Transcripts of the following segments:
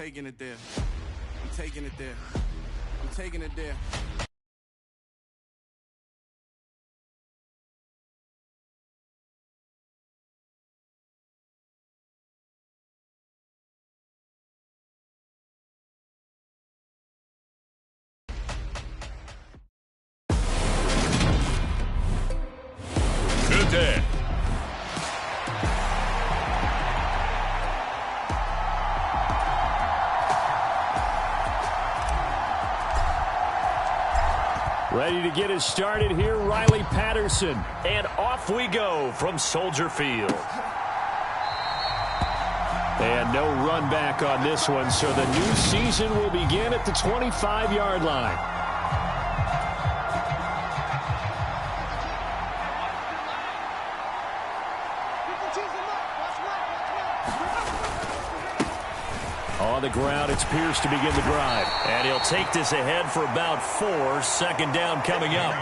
taking it there. I'm taking it there. I'm taking it there. Good day. Ready to get us started here, Riley Patterson. And off we go from Soldier Field. And no run back on this one, so the new season will begin at the 25-yard line. On the ground, it's Pierce to begin the drive. And he'll take this ahead for about 4. Second down coming up.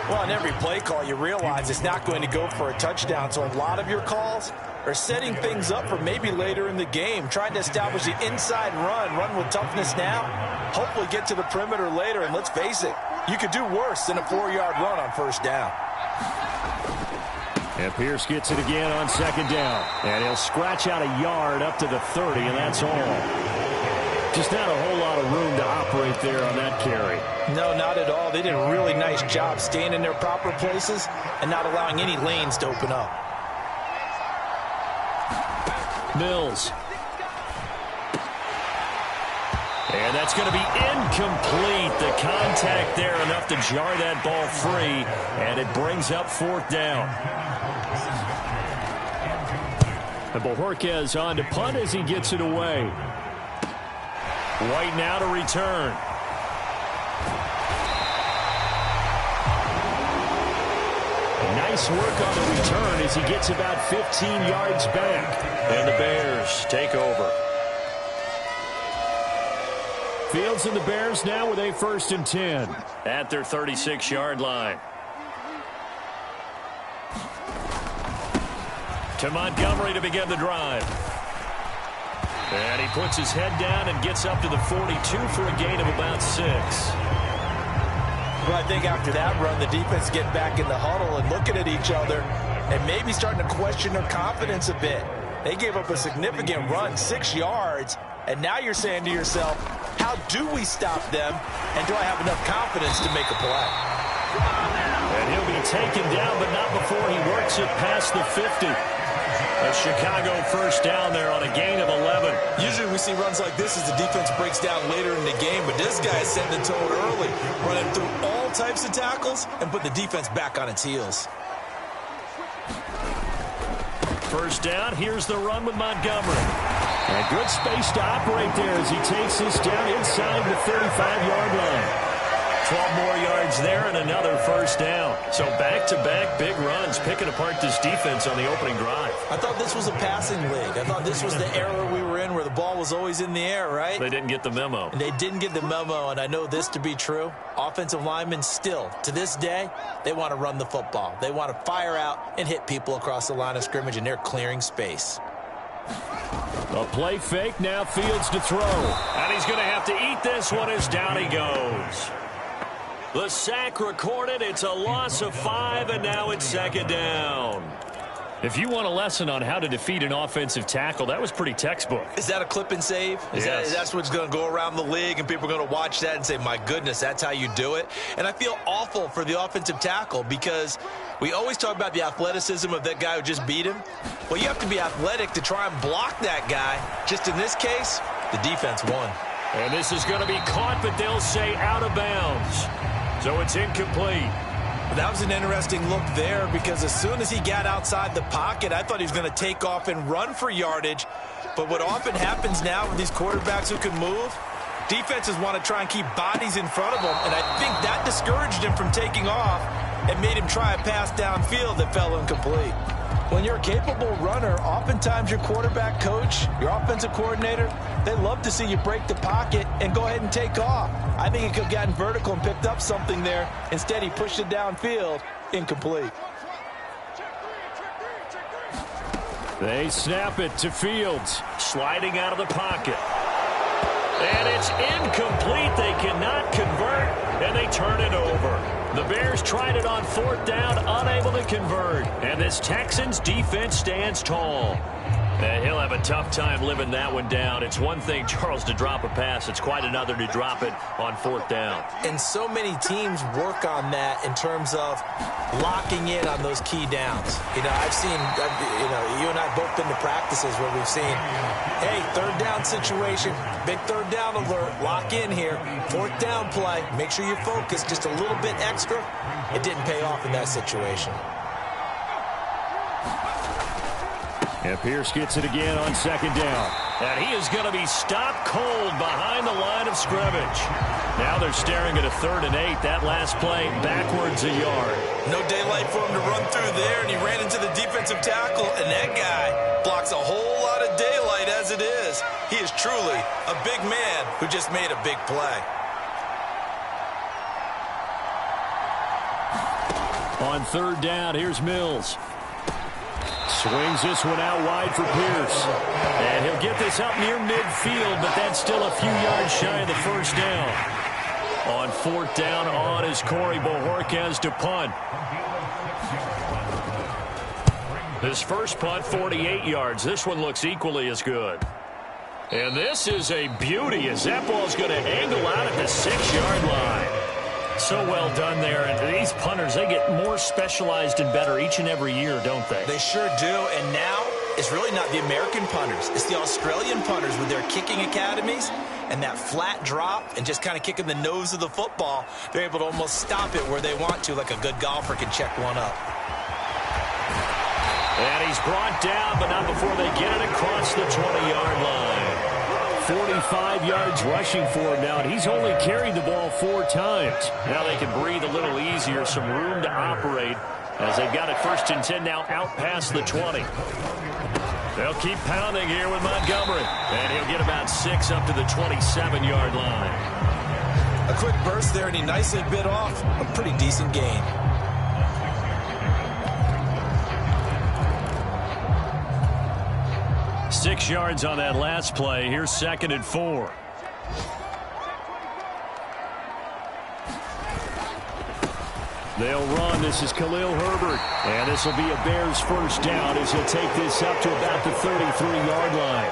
Well, on every play call, you realize it's not going to go for a touchdown. So a lot of your calls are setting things up for maybe later in the game, trying to establish the inside run with toughness now, hopefully get to the perimeter later. And let's face it, you could do worse than a 4-yard run on first down. And Pierce gets it again on second down. And he'll scratch out a yard up to the 30, and that's all. Just not a whole lot of room to operate there on that carry. No, not at all. They did a really nice job staying in their proper places and not allowing any lanes to open up. Mills. And that's going to be incomplete. The contact there enough to jar that ball free, and it brings up fourth down. And Bojorquez on to punt as he gets it away. White now to return. Nice work on the return as he gets about 15 yards back. And the Bears take over. Fields and the Bears now with a 1st and 10. At their 36-yard line. To Montgomery to begin the drive. And he puts his head down and gets up to the 42 for a gain of about 6. Well, I think after that run, the defense get back in the huddle and looking at each other and maybe starting to question their confidence a bit. They gave up a significant run, 6 yards, and now you're saying to yourself, how do we stop them, and do I have enough confidence to make a play? And he'll be taken down, but not before he works it past the 50. A Chicago first down there on a gain of 11. Usually we see runs like this as the defense breaks down later in the game, but this guy is setting the tone early, running through all types of tackles and put the defense back on its heels. First down, here's the run with Montgomery. And good space to operate there as he takes this down inside the 35-yard line. 12 more yards there and another first down. So back-to-back big runs, picking apart this defense on the opening drive. I thought this was a passing league. I thought this was the era we were in where the ball was always in the air, right? They didn't get the memo. And they didn't get the memo, and I know this to be true. Offensive linemen still, to this day, they want to run the football. They want to fire out and hit people across the line of scrimmage, and they're clearing space. A play fake, now Fields to throw. And he's going to have to eat this one as down he goes. The sack recorded. It's a loss of 5, and now it's second down. If you want a lesson on how to defeat an offensive tackle, that was pretty textbook. Is that a clip and save? Yes. That's what's going to go around the league, and people are going to watch that and say, my goodness, that's how you do it? And I feel awful for the offensive tackle because we always talk about the athleticism of that guy who just beat him. Well, you have to be athletic to try and block that guy. Just in this case, the defense won. And this is going to be caught, but they'll say out of bounds. So it's incomplete. That was an interesting look there because as soon as he got outside the pocket, I thought he was going to take off and run for yardage. But what often happens now with these quarterbacks who can move, defenses want to try and keep bodies in front of them, and I think that discouraged him from taking off and made him try a pass downfield that fell incomplete. When you're a capable runner, oftentimes your quarterback coach, your offensive coordinator, they love to see you break the pocket and go ahead and take off. I think he could have gotten vertical and picked up something there. Instead, he pushed it downfield, incomplete. They snap it to Fields. Sliding out of the pocket. And it's incomplete. They cannot convert, and they turn it over. The Bears tried it on 4th down, unable to convert. And this Texans defense stands tall. And he'll have a tough time living that one down. It's one thing, Charles, to drop a pass. It's quite another to drop it on 4th down. And so many teams work on that in terms of locking in on those key downs. I've seen, you and I both been to practices where we've seen, hey, 3rd down situation, big 3rd down alert, lock in here, 4th down play, make sure you're focused just a little bit extra. It didn't pay off in that situation. And Pierce gets it again on 2nd down. And he is going to be stopped cold behind the line of scrimmage. Now they're staring at a 3rd and 8. That last play backwards a yard. No daylight for him to run through there, and he ran into the defensive tackle, and that guy blocks a whole lot of daylight as it is. He is truly a big man who just made a big play. On 3rd down, here's Mills. Swings this one out wide for Pierce. And he'll get this up near midfield, but that's still a few yards shy of the 1st down. On 4th down, on is Corey Bojorquez to punt. His first punt, 48 yards. This one looks equally as good. And this is a beauty as that ball's going to angle out at the 6-yard line. So well done there. And these punters, they get more specialized and better each and every year, don't they? They sure do. And now it's really not the American punters. It's the Australian punters with their kicking academies and that flat drop and just kind of kicking the nose of the football. They're able to almost stop it where they want to, like a good golfer can check one up. And he's brought down, but not before they get it across the 20-yard line. 45 yards rushing for him now, and he's only carried the ball 4 times. Now they can breathe a little easier, some room to operate as they've got it 1st and 10 now out past the 20. They'll keep pounding here with Montgomery, and he'll get about 6 up to the 27-yard line. A quick burst there, and he nicely bit off a pretty decent gain. Six yards on that last play. Here's 2nd and 4. They'll run. This is Khalil Herbert. And this will be a Bears 1st down as he'll take this up to about the 33-yard line.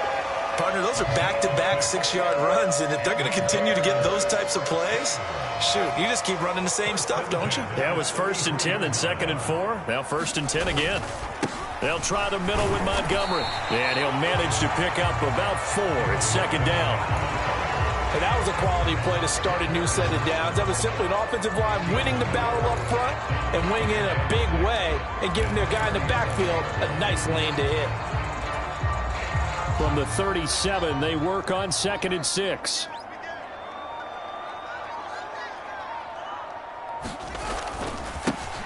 Partner, those are back-to-back 6-yard runs, and if they're going to continue to get those types of plays, shoot, you just keep running the same stuff, don't you? Yeah, it was 1st and 10, then 2nd and 4. Now 1st and 10 again. They'll try the middle with Montgomery. And he'll manage to pick up about 4. It's 2nd down. And that was a quality play to start a new set of downs. That was simply an offensive line winning the battle up front and winning in a big way and giving their guy in the backfield a nice lane to hit. From the 37, they work on 2nd and 6.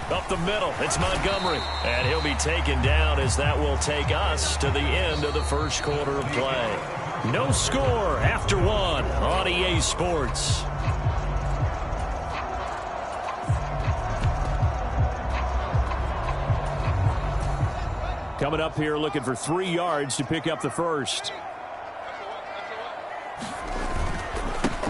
Up the middle, it's Montgomery. And he'll be taken down as that will take us to the end of the 1st quarter of play. No score after 1 on EA Sports. Coming up here looking for 3 yards to pick up the 1st.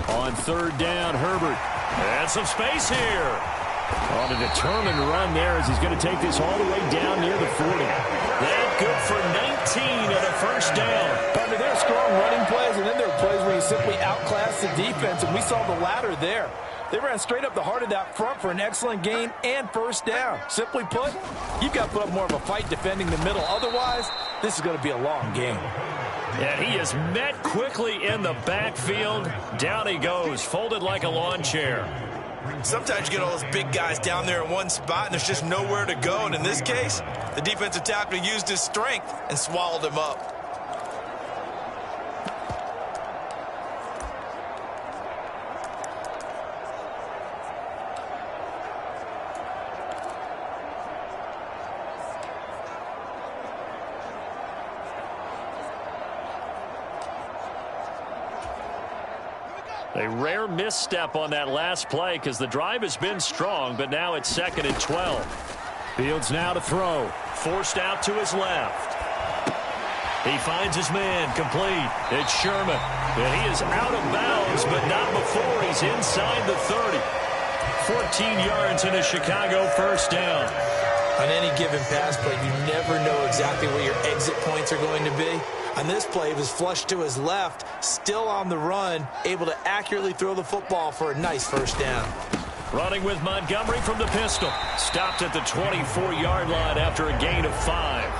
On 3rd down, Herbert. And some space here. On a determined run there as he's going to take this all the way down near the 40. That good for 19 and a 1st down. I mean, there are strong running plays, and then there are plays where you simply outclass the defense, and we saw the latter there. They ran straight up the heart of that front for an excellent gain and 1st down. Simply put, you've got to put up more of a fight defending the middle. Otherwise, this is going to be a long game. And he is met quickly in the backfield. Down he goes, folded like a lawn chair. Sometimes you get all those big guys down there in one spot, and there's just nowhere to go. And in this case, the defensive tackle used his strength and swallowed him up. A rare misstep on that last play because the drive has been strong, but now it's 2nd and 12. Fields now to throw. Forced out to his left. He finds his man, complete. It's Sherman. And he is out of bounds, but not before he's inside the 30. 14 yards in a Chicago first down. On any given pass play, you never know exactly where your exit points are going to be. On this play, he was flushed to his left, still on the run, able to accurately throw the football for a nice first down. Running with Montgomery from the pistol. Stopped at the 24-yard line after a gain of 5.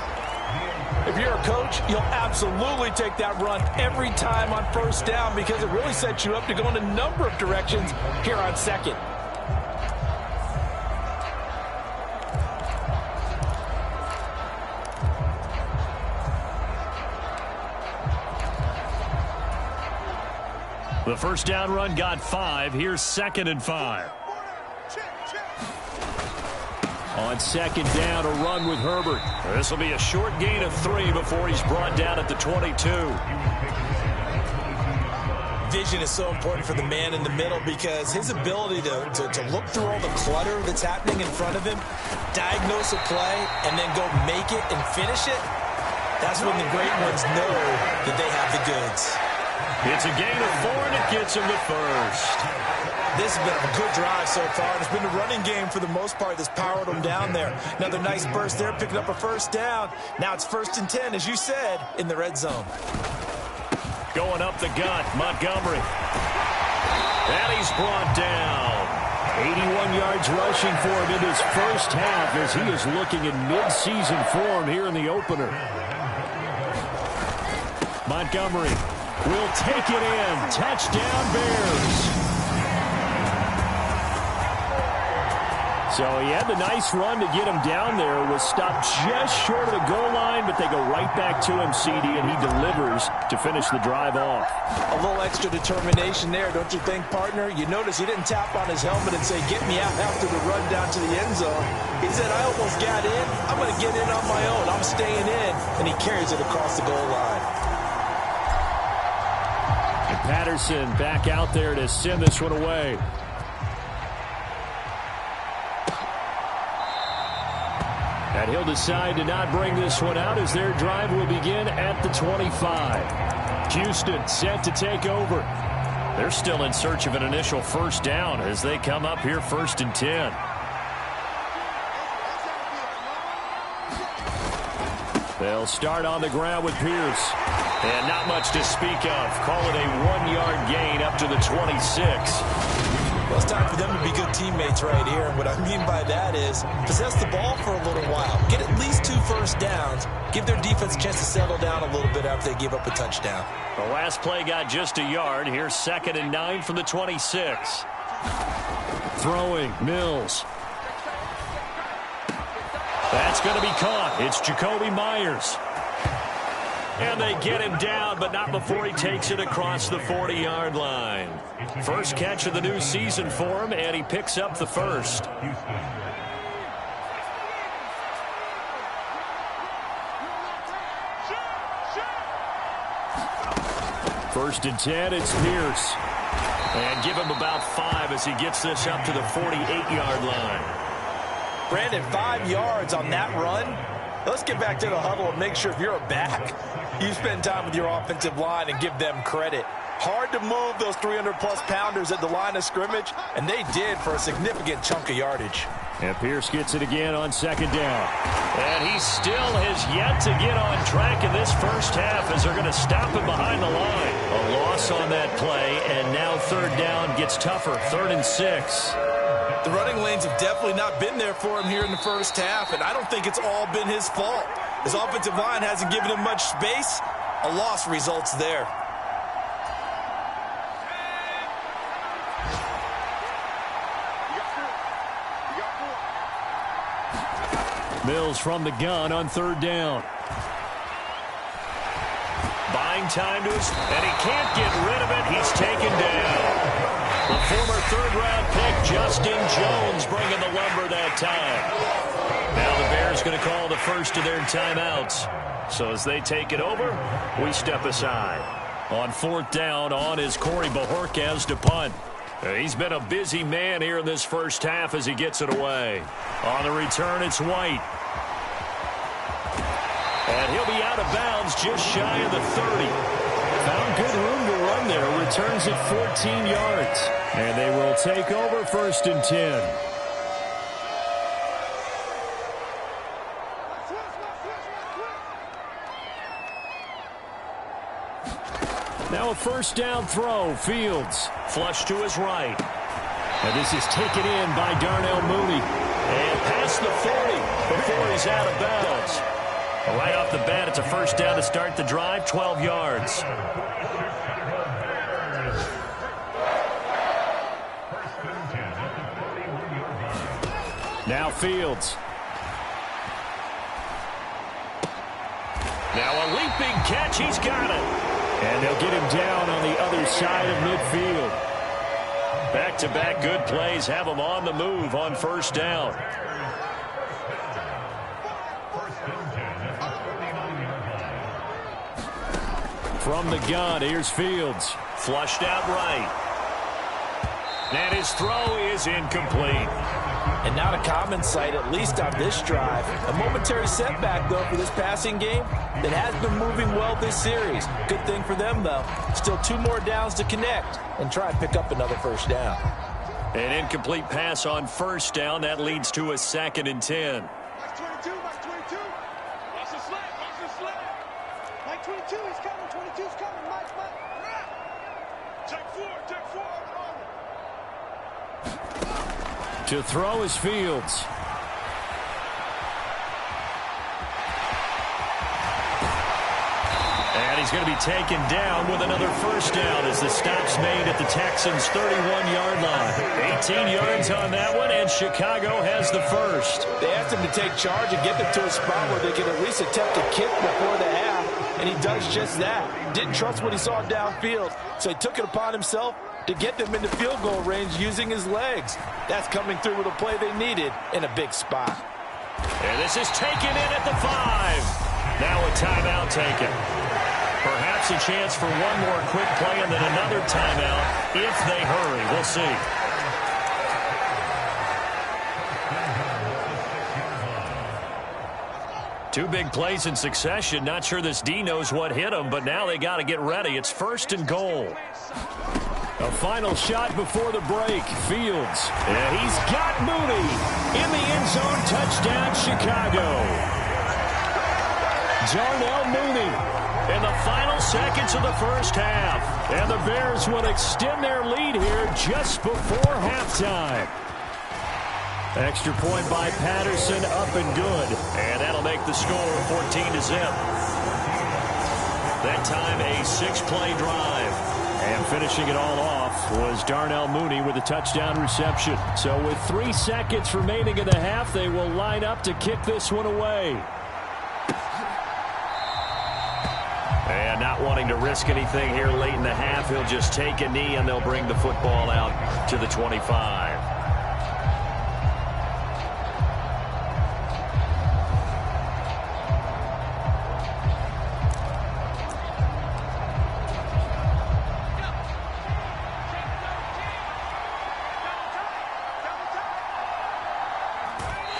If you're a coach, you'll absolutely take that run every time on first down because it really sets you up to go in a number of directions here on second. The first down run got 5. Here's 2nd and 5. On second down, a run with Herbert. This will be a short gain of 3 before he's brought down at the 22. Vision is so important for the man in the middle because his ability to look through all the clutter that's happening in front of him, diagnose a play, and then go make it and finish it, that's when the great ones know that they have the goods. It's a gain of 4, and it gets him the first. This has been a good drive so far. It's been the running game for the most part that's powered them down there. Another nice burst there, picking up a first down. Now it's 1st and 10, as you said, in the red zone. Going up the gut, Montgomery. And he's brought down. 81 yards rushing for him in his first half as he is looking in mid-season form here in the opener. Montgomery will take it in. Touchdown, Bears. So he had the nice run to get him down there. Was stopped just short of the goal line, but they go right back to him, CD, and he delivers to finish the drive off. A little extra determination there, don't you think, partner? You notice he didn't tap on his helmet and say, get me out after the run down to the end zone. He said, I almost got in. I'm going to get in on my own. I'm staying in. And he carries it across the goal line. And Patterson back out there to send this one away. And he'll decide to not bring this one out as their drive will begin at the 25. Houston set to take over. They're still in search of an initial first down as they come up here 1st and 10. They'll start on the ground with Pierce. And not much to speak of. Call it a 1-yard gain up to the 26. Well, it's time for them to be good teammates right here. And what I mean by that is possess the ball for a little while. Get at least 2 first downs. Give their defense a chance to settle down a little bit after they give up a touchdown. The last play got just a yard. Here's 2nd and 9 from the 26. Throwing, Mills. That's going to be caught. It's Jacoby Myers. And they get him down, but not before he takes it across the 40-yard line. First catch of the new season for him, and he picks up the first. 1st and 10, it's Pierce. And give him about 5 as he gets this up to the 48-yard line. Brandon, 5 yards on that run. Let's get back to the huddle and make sure if you're a back, you spend time with your offensive line and give them credit. Hard to move those 300-plus pounders at the line of scrimmage, and they did for a significant chunk of yardage. And Pierce gets it again on 2nd down. And he still has yet to get on track in this first half as they're going to stop him behind the line. A loss on that play, and now 3rd down gets tougher, 3rd and 6. The running lanes have definitely not been there for him here in the first half, and I don't think it's all been his fault. His offensive line hasn't given him much space. A loss results there. Mills from the gun on 3rd down. Buying time to his, and he can't get rid of it. He's taken down. The former 3rd-round pick, Justin Jones, bringing the lumber that time. Now the Bears going to call the first of their timeouts. So as they take it over, we step aside. On 4th down, on is Corey Bojorquez to punt. He's been a busy man here in this first half as he gets it away. On the return, it's White. And And he'll be out of bounds just shy of the 30. Found good room to run there. Returns it 14 yards. And they will take over 1st and 10. Now a 1st down throw. Fields flush to his right. And this is taken in by Darnell Mooney. And past the 40 before he's out of bounds. Right off the bat, it's a 1st down to start the drive, 12 yards. Now Fields. Now a leaping catch. He's got it. And they'll get him down on the other side of midfield. Back-to-back good plays have him on the move on 1st down. From the gun, here's Fields. Flushed out right. And his throw is incomplete. And not a common sight, at least on this drive. A momentary setback, though, for this passing game that has been moving well this series. Good thing for them, though. Still 2 more downs to connect and try and pick up another 1st down. An incomplete pass on 1st down. That leads to a 2nd and 10. Mike 22, Mike 22. Watch the slant, watch the slant. Mike 22, he's coming, 22's coming. Mike. Take 4, take 4. To throw is Fields. And he's going to be taken down with another 1st down as the stop's made at the Texans' 31-yard line. 18 yards on that one, and Chicago has the 1st. They asked him to take charge and get them to a spot where they can at least attempt a kick before the half, and he does just that. Didn't trust what he saw downfield, so he took it upon himself to get them into field goal range using his legs. That's coming through with a play they needed in a big spot. And this is taken in at the 5. Now a timeout taken. Perhaps a chance for one more quick play and then another timeout if they hurry. We'll see. Two big plays in succession. Not sure this D knows what hit him, but now they got to get ready. It's 1st and goal. A final shot before the break. Fields. And he's got Mooney in the end zone. Touchdown, Chicago. Darnell Mooney in the final seconds of the 1st half. And the Bears will extend their lead here just before halftime. Extra point by Patterson, up and good. And that'll make the score 14-0. That time a 6-play drive. And finishing it all off was Darnell Mooney with a touchdown reception. So with 3 seconds remaining in the half, they will line up to kick this one away. And not wanting to risk anything here late in the half, he'll just take a knee and they'll bring the football out to the 25.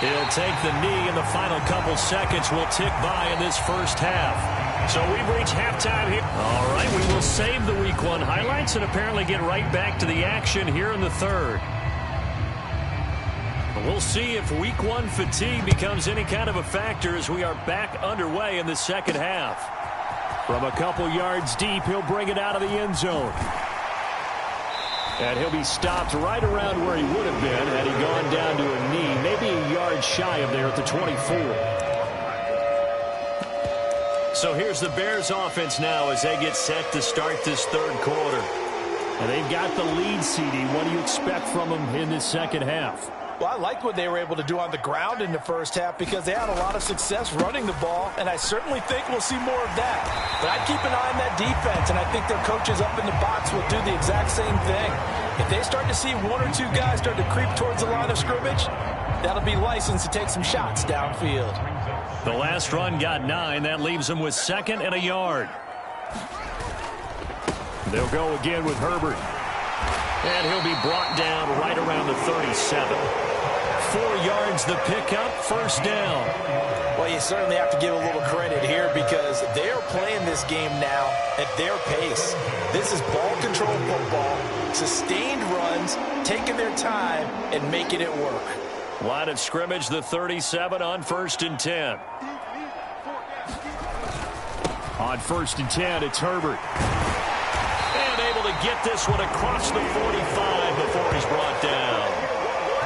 He'll take the knee, and the final couple seconds will tick by in this 1st half. So we've reached halftime here. All right, we will save the Week 1 highlights and apparently get right back to the action here in the 3rd. We'll see if Week 1 fatigue becomes any kind of a factor as we are back underway in the 2nd half. From a couple yards deep, he'll bring it out of the end zone. And he'll be stopped right around where he would have been had he gone down to a knee, maybe a yard shy of there at the 24. So here's the Bears offense now as they get set to start this 3rd quarter. And they've got the lead, CD. What do you expect from them in this 2nd half? Well, I liked what they were able to do on the ground in the 1st half because they had a lot of success running the ball, and I certainly think we'll see more of that. But I'd keep an eye on that defense, and I think their coaches up in the box will do the exact same thing. If they start to see 1 or 2 guys start to creep towards the line of scrimmage, that'll be licensed to take some shots downfield. The last run got 9. That leaves them with 2nd and a yard. They'll go again with Herbert. And he'll be brought down right around the 37. 4 yards the pickup, first down. Well, you certainly have to give a little credit here because they are playing this game now at their pace. This is ball control football, sustained runs, taking their time and making it work. Line of scrimmage, the 37 on 1st and 10. On 1st and 10, it's Herbert. And able to get this one across the 45 before he's brought down.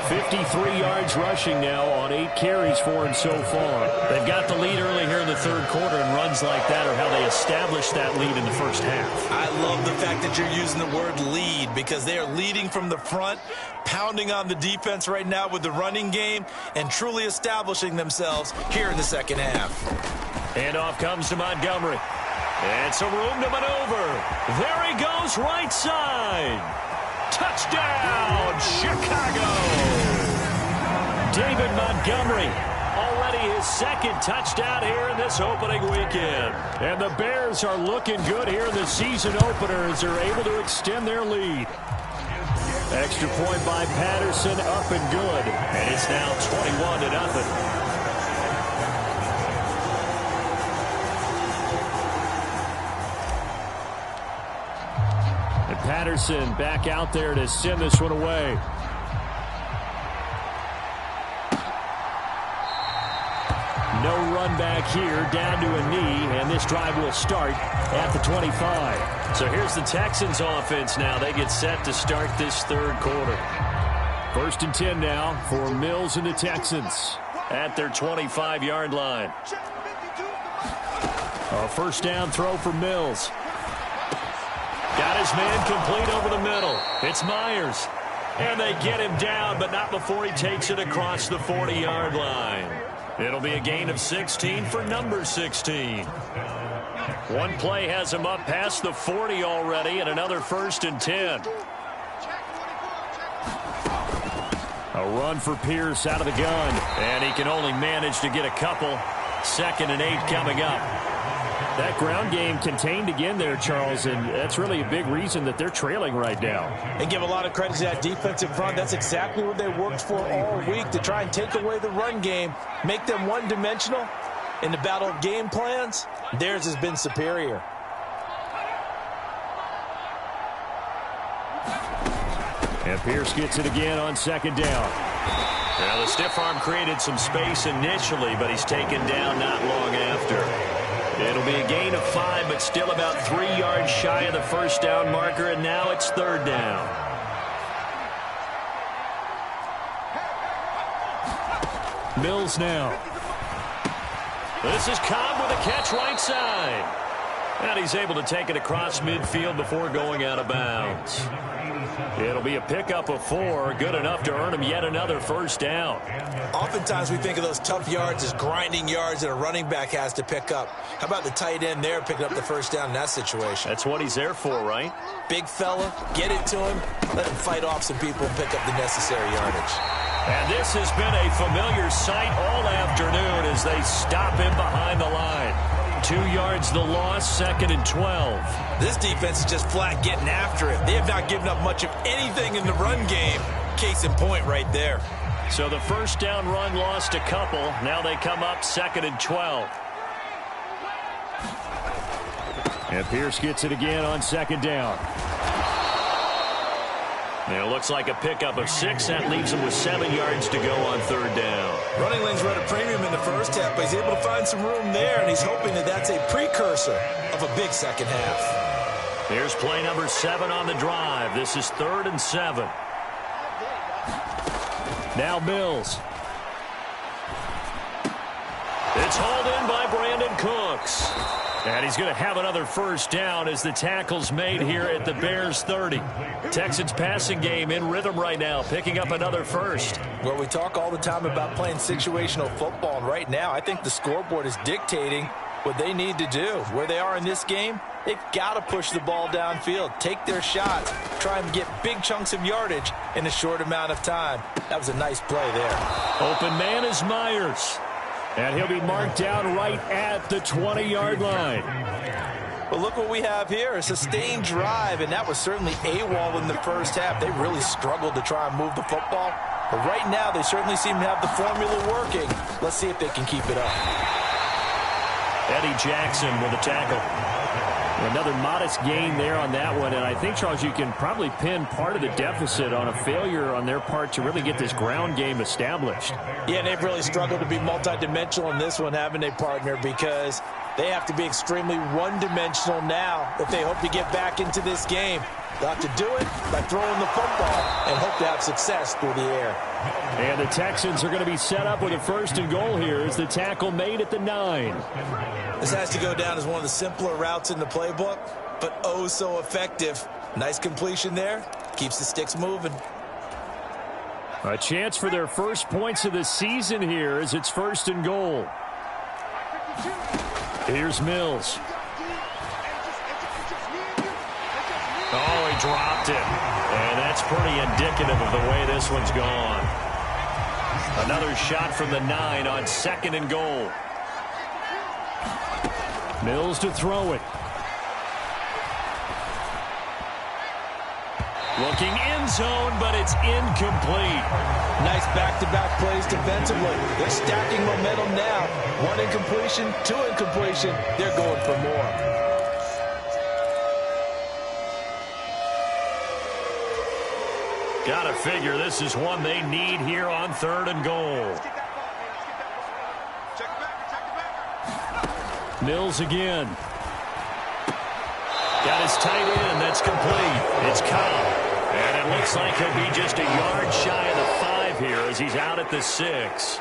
53 yards rushing now on 8 carries for him so far. They've got the lead early here in the 3rd quarter, and runs like that are how they established that lead in the first half. I love the fact that you're using the word lead because they are leading from the front, pounding on the defense right now with the running game, and truly establishing themselves here in the 2nd half. Handoff comes to Montgomery. And some room to maneuver. There he goes, right side. Touchdown, Chicago. David Montgomery, already his 2nd touchdown here in this opening weekend. And the Bears are looking good here in the season opener as they're able to extend their lead. Extra point by Patterson, up and good. And it's now 21-0. Patterson back out there to send this one away. No run back here, down to a knee, and this drive will start at the 25. So here's the Texans offense now. They get set to start this 3rd quarter. 1st and 10 now for Mills and the Texans at their 25-yard line. A first down throw for Mills. Got his man complete over the middle. It's Myers. And they get him down, but not before he takes it across the 40-yard line. It'll be a gain of 16 for number 16. One play has him up past the 40 already, and another 1st and 10. A run for Pierce out of the gun. And he can only manage to get a couple. 2nd and 8 coming up. That ground game contained again there, Charles, and that's really a big reason that they're trailing right now. And give a lot of credit to that defensive front. That's exactly what they worked for all week, to try and take away the run game, make them one-dimensional. In the battle of game plans, theirs has been superior. And Pierce gets it again on 2nd down. Now the stiff arm created some space initially, but he's taken down not long after. It'll be a gain of 5, but still about 3 yards shy of the first down marker, and now it's 3rd down. Mills now. This is Cobb with a catch right side. And he's able to take it across midfield before going out of bounds. It'll be a pickup of 4, good enough to earn him yet another first down. Oftentimes we think of those tough yards as grinding yards that a running back has to pick up. How about the tight end there picking up the first down in that situation? That's what he's there for, right? Big fella, get it to him, let him fight off some people and pick up the necessary yardage. And this has been a familiar sight all afternoon as they stop him behind the line. 2 yards the loss, 2nd and 12. This defense is just flat getting after it. They have not given up much of anything in the run game. Case in point right there. So the first down run lost a couple. Now they come up 2nd and 12. And Pierce gets it again on 2nd down. Now it looks like a pickup of 6. That leaves him with 7 yards to go on 3rd down. Running lanes were at a premium in the first half, but he's able to find some room there, and he's hoping that that's a precursor of a big 2nd half. Here's play number 7 on the drive. This is 3rd and 7. Now Mills. It's hauled in by Brandon Cooks. And he's going to have another first down as the tackle's made here at the Bears 30. Texans passing game in rhythm right now, picking up another first. Well, we talk all the time about playing situational football, and right now I think the scoreboard is dictating what they need to do. Where they are in this game, they've got to push the ball downfield, take their shots, try and get big chunks of yardage in a short amount of time. That was a nice play there. Open man is Myers. And he'll be marked down right at the 20-yard line. Well, look what we have here, a sustained drive, and that was certainly AWOL in the first half. They really struggled to try and move the football. But right now, they certainly seem to have the formula working. Let's see if they can keep it up. Eddie Jackson with a tackle. Another modest gain there on that one, and I think, Charles, you can probably pin part of the deficit on a failure on their part to really get this ground game established. Yeah, and they've really struggled to be multidimensional in this one, haven't they, partner, because they have to be extremely one-dimensional now if they hope to get back into this game. They'll have to do it by throwing the football and hope to have success through the air. And the Texans are going to be set up with a 1st and goal here as the tackle made at the 9. This has to go down as one of the simpler routes in the playbook, but oh so effective. Nice completion there. Keeps the sticks moving. A chance for their first points of the season here as it's 1st and goal. Here's Mills. Oh, he dropped it. And that's pretty indicative of the way this one's gone. Another shot from the 9 on 2nd and goal. Mills to throw it. Looking end zone, but it's incomplete. Nice back-to-back plays defensively. They're stacking momentum now. 1 incompletion, 2 incompletion. They're going for more. Gotta figure this is one they need here on 3rd and goal. Mills again. Got his tight end. That's complete. It's Cobb. And it looks like he'll be just a yard shy of the 5 here as he's out at the 6.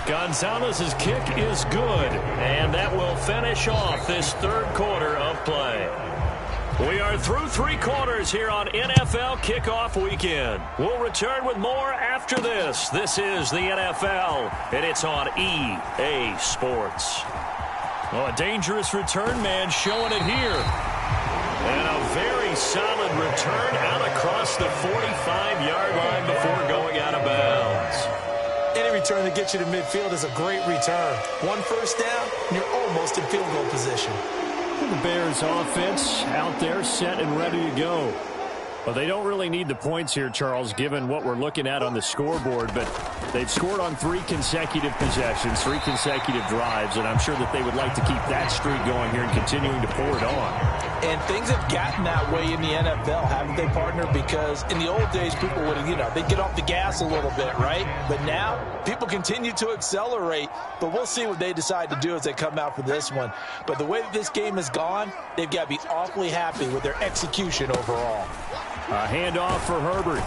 Gonzalez's kick is good, and that will finish off this 3rd quarter of play. We are through 3 quarters here on NFL Kickoff Weekend. We'll return with more after this. This is the NFL, and it's on EA Sports. Oh, a dangerous return man showing it here. And a very solid return out across the 45-yard line before going out of bounds. Any return that gets you to midfield is a great return. 1 first down, and you're almost in field goal position. The Bears offense out there set and ready to go. Well, they don't really need the points here, Charles, given what we're looking at on the scoreboard, but they've scored on 3 consecutive possessions, 3 consecutive drives, and I'm sure that they would like to keep that streak going here and continuing to pour it on. And things have gotten that way in the NFL, haven't they, partner? Because in the old days, people would, they'd get off the gas a little bit, right? But now, people continue to accelerate, but we'll see what they decide to do as they come out for this one. But the way that this game has gone, they've got to be awfully happy with their execution overall. A handoff for Herbert.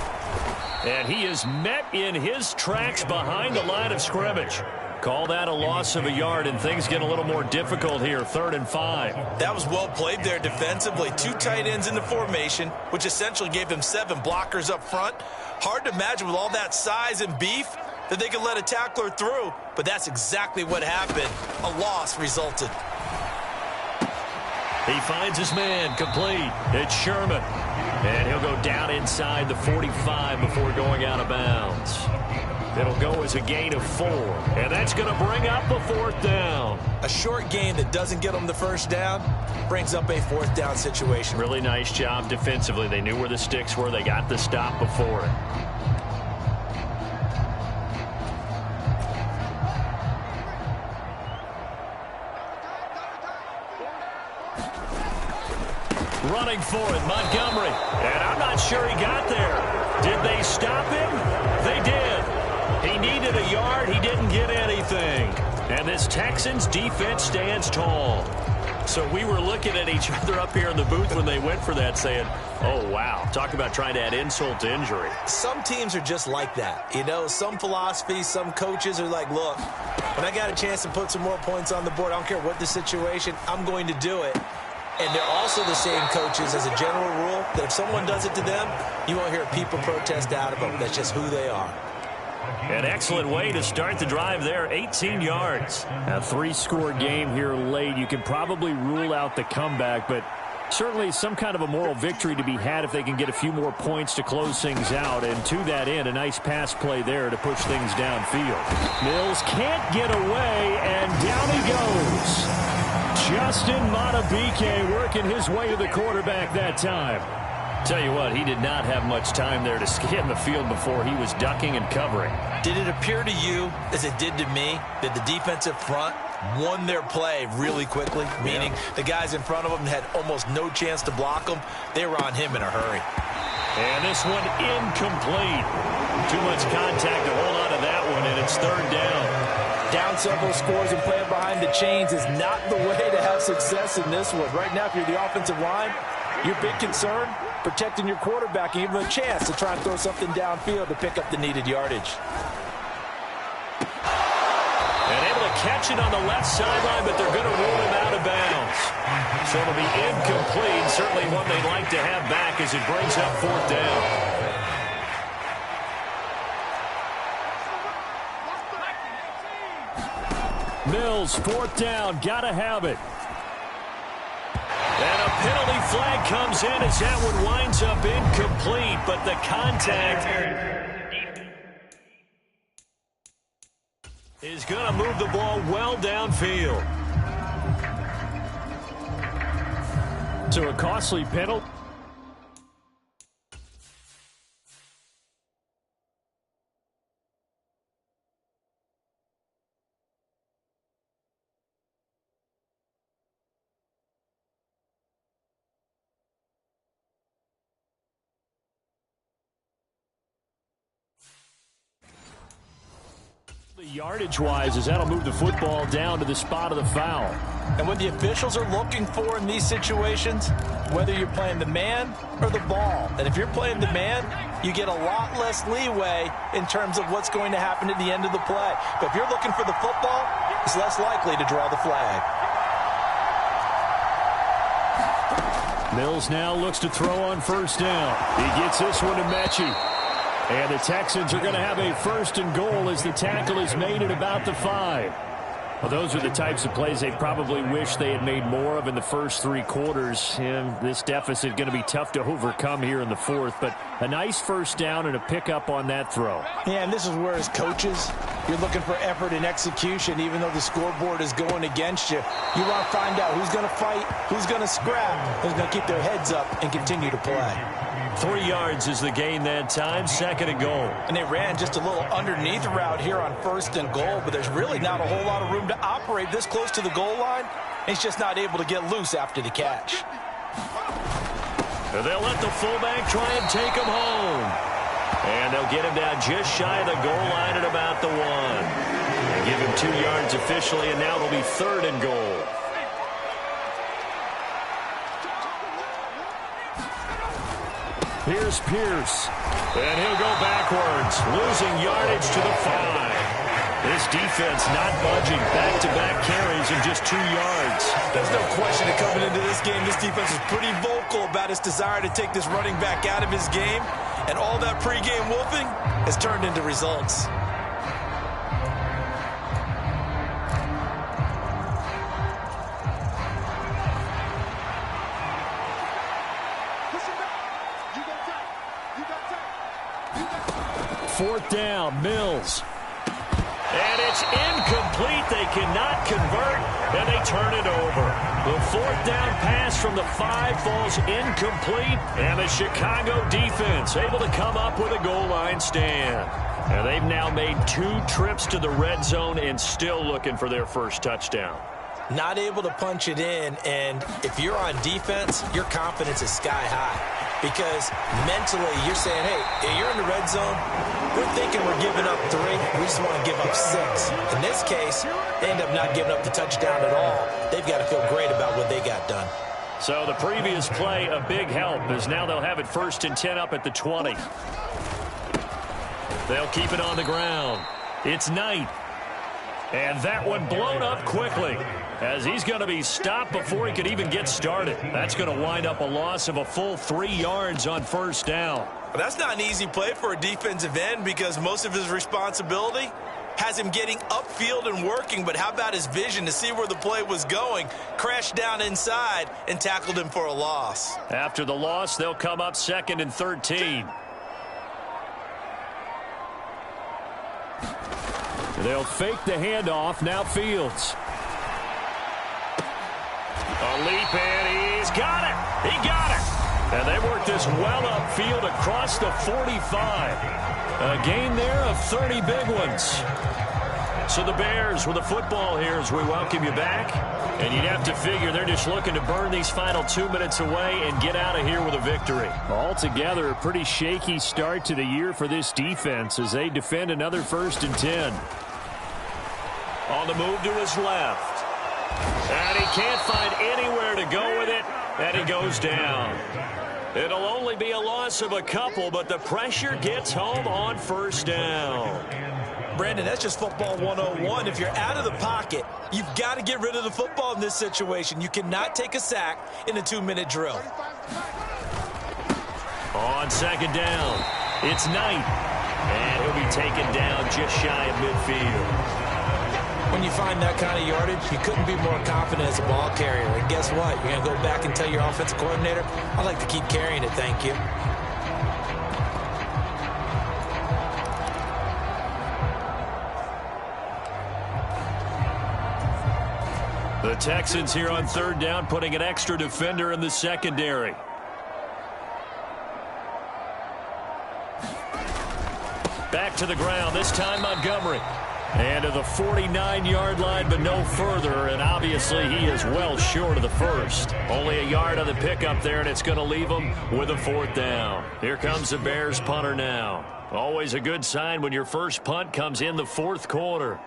And he is met in his tracks behind the line of scrimmage. Call that a loss of a yard, and things get a little more difficult here, 3rd and 5. That was well played there defensively. 2 tight ends in the formation, which essentially gave them 7 blockers up front. Hard to imagine with all that size and beef that they could let a tackler through, but that's exactly what happened. A loss resulted. He finds his man, complete. It's Sherman. And he'll go down inside the 45 before going out of bounds. It'll go as a gain of 4. And that's going to bring up a 4th down. A short gain that doesn't get them the 1st down brings up a 4th down situation. Really nice job defensively. They knew where the sticks were. They got the stop before it. Running for it, Montgomery. And I'm not sure he got there. Did they stop him? They did. He needed a yard. He didn't get anything. And this Texans defense stands tall. So we were looking at each other up here in the booth when they went for that saying, oh, wow. Talk about trying to add insult to injury. Some teams are just like that. Some philosophies, some coaches are like, look, when I got a chance to put some more points on the board, I don't care what the situation, I'm going to do it. And they're also the same coaches as a general rule that if someone does it to them, you won't hear people protest out of them. That's just who they are. An excellent way to start the drive there, 18 yards. A 3-score game here late. You can probably rule out the comeback, but certainly some kind of a moral victory to be had if they can get a few more points to close things out. And to that end, a nice pass play there to push things downfield. Mills can't get away, and down he goes. Justin Madubuike working his way to the quarterback that time. Tell you what, he did not have much time there to scan the field before he was ducking and covering. Did it appear to you, as it did to me, that the defensive front won their play really quickly? Meaning the guys in front of them had almost no chance to block them. They were on him in a hurry. And this one incomplete. Too much contact to hold on to that one, and it's third down. Down several scores and playing behind the chains is not the way to have success in this one. Right now, if you're the offensive line, your big concern, protecting your quarterback and give him a chance to try and throw something downfield to pick up the needed yardage. And able to catch it on the left sideline, but they're going to rule him out of bounds. So it'll be incomplete. Certainly one they'd like to have back as it brings up fourth down. Mills, fourth down, gotta have it. And a penalty flag comes in as that one winds up incomplete, but the contact is going to move the ball well downfield. So a costly penalty. Yardage-wise, as that'll move the football down to the spot of the foul. And what the officials are looking for in these situations, whether you're playing the man or the ball, and if you're playing the man, you get a lot less leeway in terms of what's going to happen at the end of the play. But if you're looking for the football, it's less likely to draw the flag. Mills now looks to throw on first down. He gets this one to Mechie. And the Texans are going to have a first and goal as the tackle is made at about the 5. Well, those are the types of plays they probably wish they had made more of in the first three quarters. And this deficit going to be tough to overcome here in the fourth. But a nice first down and a pickup on that throw. Yeah, and this is where as coaches, you're looking for effort and execution. Even though the scoreboard is going against you, you want to find out who's going to fight, who's going to scrap, who's going to keep their heads up and continue to play. 3 yards is the gain that time, second and goal. And they ran just a little underneath route here on first and goal, but there's really not a whole lot of room to operate this close to the goal line. He's just not able to get loose after the catch. And they'll let the fullback try and take him home. And they'll get him down just shy of the goal line at about the 1. They give him 2 yards officially, and now it'll be third and goal. Here's Pierce, and he'll go backwards, losing yardage to the 5. This defense not budging, back-to-back carries in just 2 yards. There's no question that coming into this game, this defense is pretty vocal about its desire to take this running back out of his game, and all that pregame wolfing has turned into results. Fourth down, Mills. And it's incomplete. They cannot convert, and they turn it over. The fourth down pass from the 5 falls incomplete, and the Chicago defense able to come up with a goal line stand. And they've now made 2 trips to the red zone and still looking for their first touchdown. Not able to punch it in, and if you're on defense, your confidence is sky high. Because mentally, you're saying, hey, you're in the red zone. We're thinking we're giving up 3. We just want to give up 6. In this case, they end up not giving up the touchdown at all. They've got to feel great about what they got done. So the previous play, a big help, as now they'll have it first and 10 up at the 20. They'll keep it on the ground. It's Knight. And that one blown up quickly, as he's going to be stopped before he could even get started. That's going to wind up a loss of a full 3 yards on first down. But that's not an easy play for a defensive end because most of his responsibility has him getting upfield and working. But how about his vision to see where the play was going? Crashed down inside and tackled him for a loss. After the loss, they'll come up 2nd and 13. They'll fake the handoff. Now Fields. A leap, and he's got it. He got it. And they worked this well upfield across the 45. A gain there of 30 big ones. So the Bears with the football here as we welcome you back. And you'd have to figure they're just looking to burn these final 2 minutes away and get out of here with a victory. Altogether, a pretty shaky start to the year for this defense as they defend another 1st and 10. On the move to his left. And he can't find anywhere to go with it. And he goes down. It'll only be a loss of a couple, but the pressure gets home on 1st down. Brandon, that's just football 101. If you're out of the pocket, you've got to get rid of the football in this situation. You cannot take a sack in a 2-minute drill. On 2nd down, it's Knight. And he'll be taken down just shy of midfield. When you find that kind of yardage, you couldn't be more confident as a ball carrier. And guess what? You're going to go back and tell your offensive coordinator, I'd like to keep carrying it, thank you. The Texans here on 3rd down, putting an extra defender in the secondary. Back to the ground, this time Montgomery. And to the 49-yard line, but no further. And obviously, he is well short of the 1st. Only a yard on the pickup there, and it's going to leave him with a 4th down. Here comes the Bears punter now. Always a good sign when your first punt comes in the 4th quarter.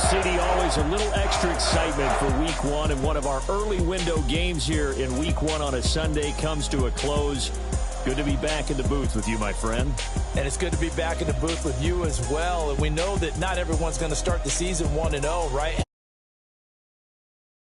CD, always a little extra excitement for Week 1, and one of our early window games here in Week 1 on a Sunday comes to a close. Good to be back in the booth with you, my friend. And it's good to be back in the booth with you as well. And we know that not everyone's going to start the season 1-0, right?